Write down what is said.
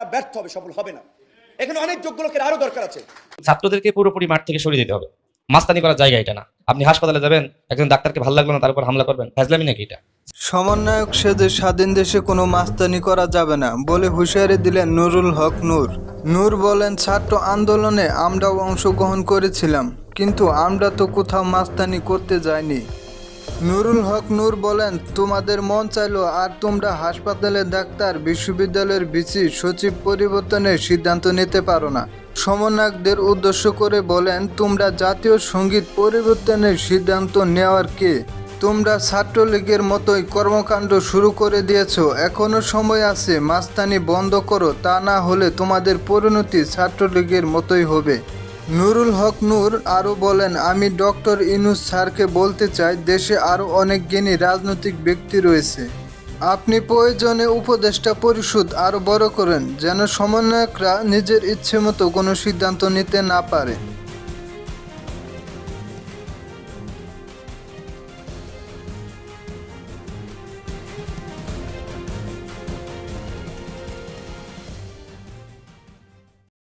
ব্যর্থ হবে, সফল হবে না। এখানে অনেক যোগ্য লোকের আরো দরকার আছে। ছাত্রদেরকে পুরোপুরি মাঠ থেকে সরিয়ে দিতে হবে। মাস্তানি করার জায়গা এটা না। আপনি হাসপাতালে যাবেন, একজন ডাক্তারকে ভালো লাগলো না, তার উপর হামলা করবেন, ফাজলামি নাকি এটা? সমন্বয়ক সেজে স্বাধীন দেশে কোনো মাস্তানি করা যাবে না বলে হুঁশিয়ারি দিলেন নুরুল হক নূর। নূর বলেন, ছাত্র আন্দোলনে আমরাও অংশগ্রহণ করেছিলাম, কিন্তু আমরা তো কোথাও মাস্তানি করতে যাইনি। নুরুল হক নূর বলেন, তোমাদের মন চাইলো আর তোমরা হাসপাতালে ডাক্তার, বিশ্ববিদ্যালয়ের ভিসি, সচিব পরিবর্তনের সিদ্ধান্ত নিতে পারো না। সমন্বয়কদের উদ্দেশ্য করে বলেন, তোমরা জাতীয় সঙ্গীত পরিবর্তনের সিদ্ধান্ত নেওয়ার কে? তোমরা ছাত্রলীগের মতোই কর্মকাণ্ড শুরু করে দিয়েছো। এখনো সময় আছে, মাস্তানি বন্ধ করো, তা না হলে তোমাদের পরিণতি ছাত্রলীগের মতোই হবে। নুরুল হক নূর আরও বলেন, আমি ডক্টর ইউনূস স্যারকে বলতে চাই, দেশে আরও অনেক জ্ঞানী রাজনৈতিক ব্যক্তি রয়েছে। আপনি প্রয়োজনে উপদেষ্টা পরিষদ আরও বড় করেন, যেন সমন্বয়করা নিজের ইচ্ছে মতো কোনো সিদ্ধান্ত নিতে না পারে।